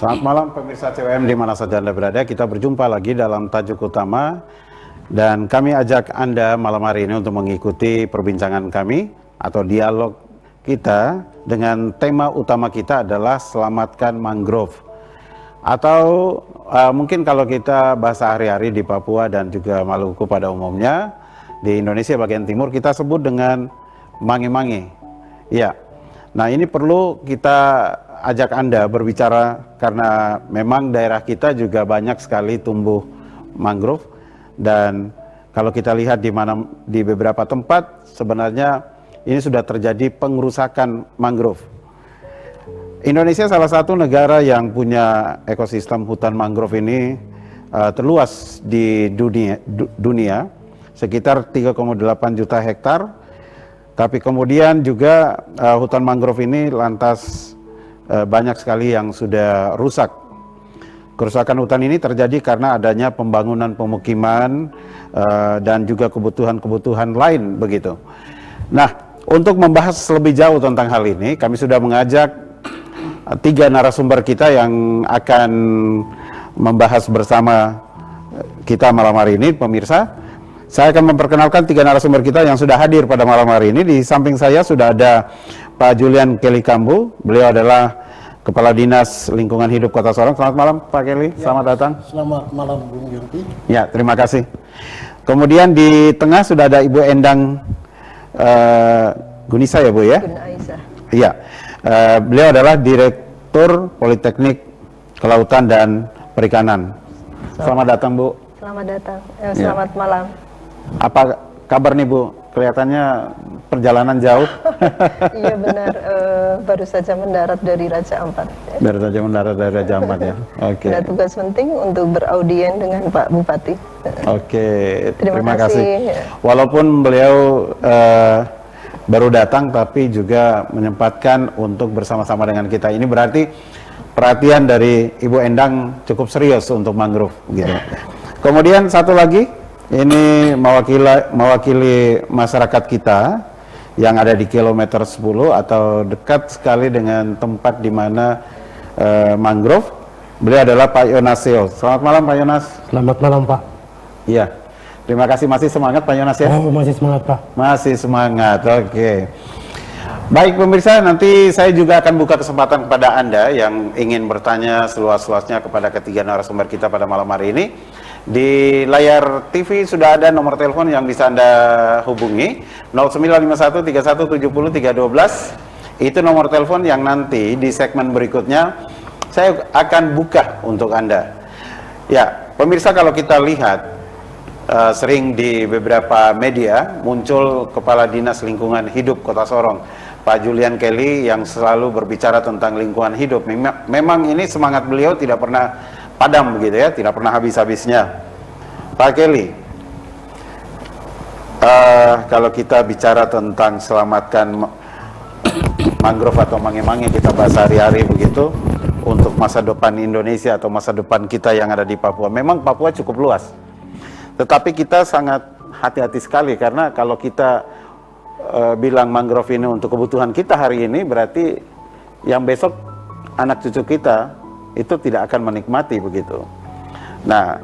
Selamat malam pemirsa CWM di mana saja Anda berada. Kita berjumpa lagi dalam tajuk utama dan kami ajak Anda malam hari ini untuk mengikuti perbincangan kami atau dialog kita dengan tema utama kita adalah selamatkan mangrove. Atau mungkin kalau kita bahasa hari-hari di Papua dan juga Maluku pada umumnya, di Indonesia bagian timur kita sebut dengan mange-mange. Ya. Nah, ini perlu kita ajak Anda berbicara karena memang daerah kita juga banyak sekali tumbuh mangrove dan kalau kita lihat di beberapa tempat sebenarnya ini sudah terjadi pengerusakan mangrove. Indonesia salah satu negara yang punya ekosistem hutan mangrove ini terluas di dunia sekitar 3,8 juta hektar. Tapi kemudian juga hutan mangrove ini lantas banyak sekali yang sudah rusak. Kerusakan hutan ini terjadi karena adanya pembangunan pemukiman dan juga kebutuhan-kebutuhan lain begitu. Nah, untuk membahas lebih jauh tentang hal ini, kami sudah mengajak 3 narasumber kita yang akan membahas bersama kita malam hari ini, pemirsa. Saya akan memperkenalkan 3 narasumber kita yang sudah hadir pada malam hari ini. Di samping saya sudah ada Pak Julian Kelly Kambu. Beliau adalah Kepala Dinas Lingkungan Hidup Kota Sorong. Selamat malam Pak Kelly, selamat datang. Selamat malam Bung Yongki. Ya, terima kasih. Kemudian di tengah sudah ada Ibu Endang Gunisa ya Bu ya? Gunaisyah. Iya, beliau adalah Direktur Politeknik Kelautan dan Perikanan. Selamat datang Bu. Selamat datang. Selamat malam. Apa kabar nih Bu? Kelihatannya perjalanan jauh. Iya benar, baru saja mendarat dari Raja Ampat. Baru saja mendarat dari Raja Ampat ya. Oke. Ada tugas penting untuk beraudien dengan Pak Bupati. Oke, Terima kasih. Walaupun beliau baru datang tapi juga menyempatkan untuk bersama-sama dengan kita. Ini berarti perhatian dari Ibu Endang cukup serius untuk mangrove gitu. Kemudian satu lagi, ini mewakili masyarakat kita yang ada di kilometer 10 atau dekat sekali dengan tempat di mana mangrove. Beliau adalah Pak Yonaseo. Selamat malam Pak Yonas. Selamat malam Pak. Iya, terima kasih. Masih semangat Pak Yonas ya? Oh, masih semangat Pak. Masih semangat, oke. Baik pemirsa, nanti saya juga akan buka kesempatan kepada Anda yang ingin bertanya seluas-luasnya kepada ketiga narasumber kita pada malam hari ini. Di layar TV sudah ada nomor telepon yang bisa Anda hubungi 09513170 312. Itu nomor telepon yang nanti di segmen berikutnya saya akan buka untuk Anda. Ya, pemirsa, kalau kita lihat sering di beberapa media muncul Kepala Dinas Lingkungan Hidup Kota Sorong, Pak Julian Kelly, yang selalu berbicara tentang lingkungan hidup. Memang ini semangat beliau tidak pernah padam begitu ya, tidak pernah habis-habisnya. Pak Kelly, kalau kita bicara tentang selamatkan mangrove atau mange-mange, kita bahas hari-hari begitu, untuk masa depan Indonesia atau masa depan kita yang ada di Papua. Memang Papua cukup luas, tetapi kita sangat hati-hati sekali karena kalau kita bilang mangrove ini untuk kebutuhan kita hari ini, berarti yang besok anak cucu kita itu tidak akan menikmati begitu. Nah,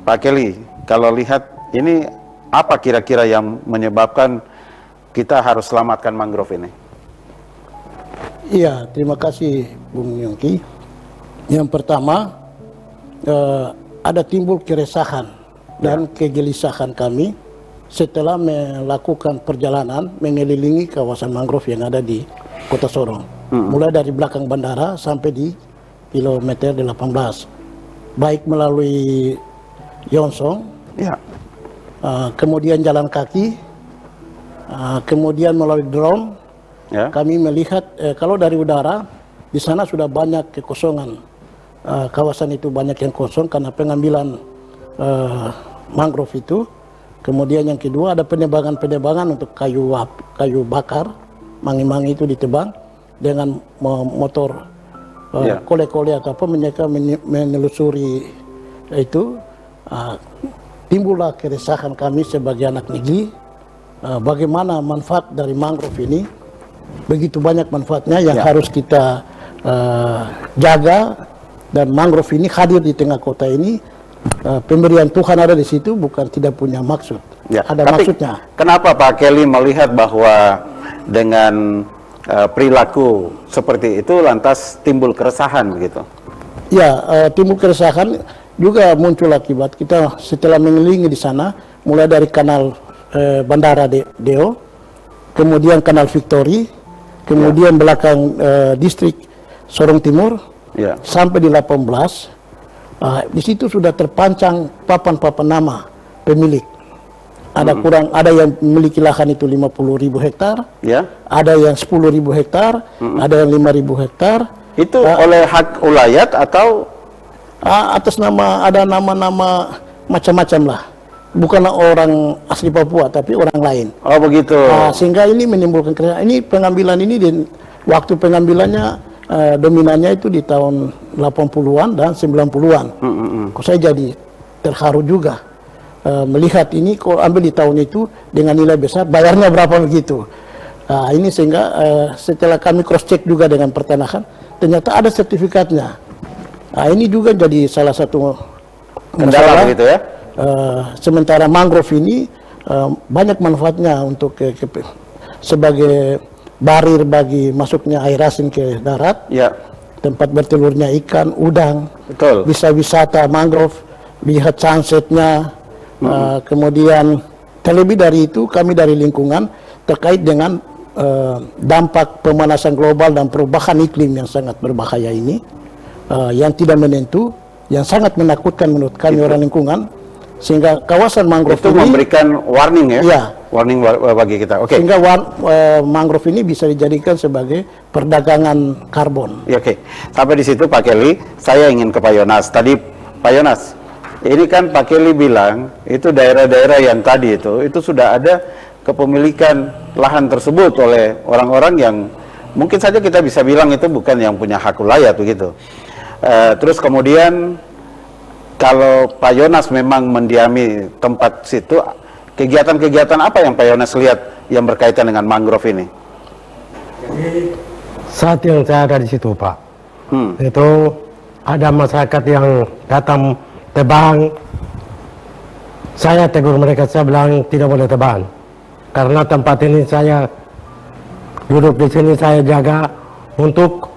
Pak Kelly, kalau lihat ini apa kira-kira yang menyebabkan kita harus selamatkan mangrove ini? Iya, terima kasih Bung Yongki. Yang pertama, ada timbul keresahan dan kegelisahan kami setelah melakukan perjalanan mengelilingi kawasan mangrove yang ada di Kota Sorong. Mulai dari belakang bandara sampai di kilometer 18, baik melalui Yonsong, Ya. Kemudian jalan kaki, kemudian melalui drone. Ya. Kami melihat kalau dari udara di sana sudah banyak kekosongan, kawasan itu banyak yang kosong karena pengambilan mangrove itu. Kemudian yang kedua ada penebangan untuk kayu bakar, mangi-mangi itu ditebang dengan motor kole-kole atau apa, mereka menelusuri itu. Timbullah keresahan kami sebagai anak negeri, bagaimana manfaat dari mangrove ini. Begitu banyak manfaatnya yang harus kita jaga Dan mangrove ini hadir di tengah kota ini, pemberian Tuhan ada di situ, bukan tidak punya maksud. Ya, Ada tapi maksudnya. kenapa Pak Kelly melihat bahwa dengan perilaku seperti itu lantas timbul keresahan begitu? Ya, timbul keresahan juga muncul akibat kita setelah mengelilingi di sana, mulai dari kanal Bandara Deo, kemudian kanal Victory, kemudian belakang distrik Sorong Timur, sampai di 18. Di situ sudah terpancang papan-papan nama pemilik. Ada yang memiliki lahan itu 50.000 hektar, ada yang 10.000 hektar, ada yang 5.000 hektar. Itu oleh hak ulayat atau atas nama, ada nama-nama macam-macam lah. Bukan orang asli Papua, tapi orang lain. Oh begitu. Sehingga ini menimbulkan keresahan. Ini pengambilan ini, waktu pengambilannya dominannya itu di tahun 80-an dan 90-an. Kok saya jadi terharu juga melihat ini kok ambil di tahun itu dengan nilai besar, bayarnya berapa begitu. Ini sehingga setelah kami cross check juga dengan pertanahan, ternyata ada sertifikatnya. Ini juga jadi salah satu kendala begitu ya. Sementara mangrove ini banyak manfaatnya untuk sebagai barir bagi masuknya air asin ke darat, tempat bertelurnya ikan, udang. Betul. Bisa wisata mangrove, lihat sunsetnya, kemudian terlebih dari itu kami dari lingkungan terkait dengan dampak pemanasan global dan perubahan iklim yang sangat berbahaya ini, yang tidak menentu, yang sangat menakutkan menurut kami orang lingkungan. Sehingga kawasan mangrove itu ini memberikan warning ya, warning bagi kita. Sehingga mangrove ini bisa dijadikan sebagai perdagangan karbon. Sampai di situ Pak Kelly, saya ingin ke Pak Yonas. Tadi Pak Yonas, ini kan Pak Kelly bilang itu daerah-daerah yang tadi itu sudah ada kepemilikan lahan tersebut oleh orang-orang yang mungkin saja kita bisa bilang itu bukan yang punya hak ulayat begitu. Terus kemudian kalau Pak Yonas memang mendiami tempat situ, kegiatan-kegiatan apa yang Pak Yonas lihat yang berkaitan dengan mangrove ini? Jadi saat yang saya ada di situ Pak, itu ada masyarakat yang datang tebang. Saya tegur mereka, saya bilang tidak boleh tebang, karena tempat ini saya duduk di sini, saya jaga untuk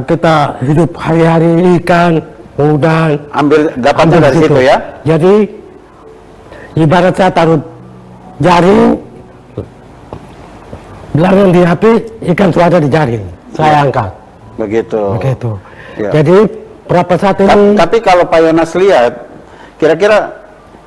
kita hidup hari-hari, ikan, udang. Dapatnya dari situ ya? Jadi ibarat saya taruh jaring, belakang di api, ikan sudah ada di jaring, saya angkat. Begitu. Jadi berapa saat ini? Tapi kalau Pak Yonas lihat, kira-kira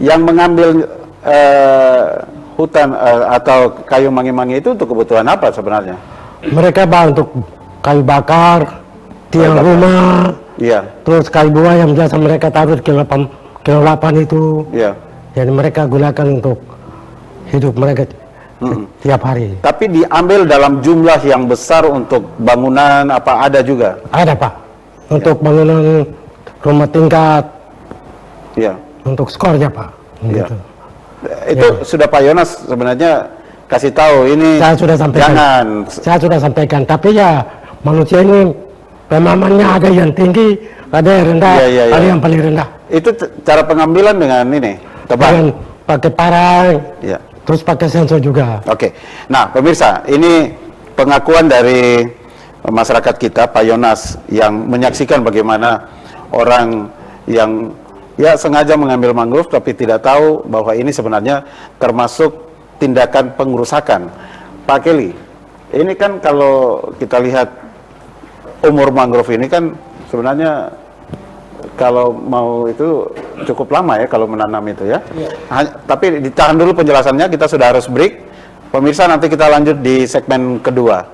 yang mengambil hutan atau kayu mangi-mangi itu untuk kebutuhan apa sebenarnya? Mereka untuk kayu bakar, tiang rumah, terus kayu buah yang biasa mereka taruh kilo 8 itu. Jadi mereka gunakan untuk hidup mereka tiap hari. Tapi diambil dalam jumlah yang besar untuk bangunan apa ada juga? Ada Pak, untuk bangunan rumah tingkat, untuk skornya Pak. Gitu. Itu sudah Pak Yonas sebenarnya kasih tahu ini. Saya sudah sampaikan. Jangan. Saya sudah sampaikan, tapi ya manusia ini pemahamannya ada yang tinggi, ada yang rendah, ada yang paling rendah. Itu cara pengambilan dengan ini, tebang? Dengan pakai parang, terus pakai sensor juga. Nah pemirsa, ini pengakuan dari masyarakat kita, Pak Yonas, yang menyaksikan bagaimana orang yang sengaja mengambil mangrove tapi tidak tahu bahwa ini sebenarnya termasuk tindakan pengerusakan. Pak Kelly, ini kan kalau kita lihat umur mangrove ini kan sebenarnya kalau mau itu cukup lama ya kalau menanam itu ya. Tapi ditahan dulu penjelasannya, kita sudah harus break. Pemirsa, nanti kita lanjut di segmen kedua.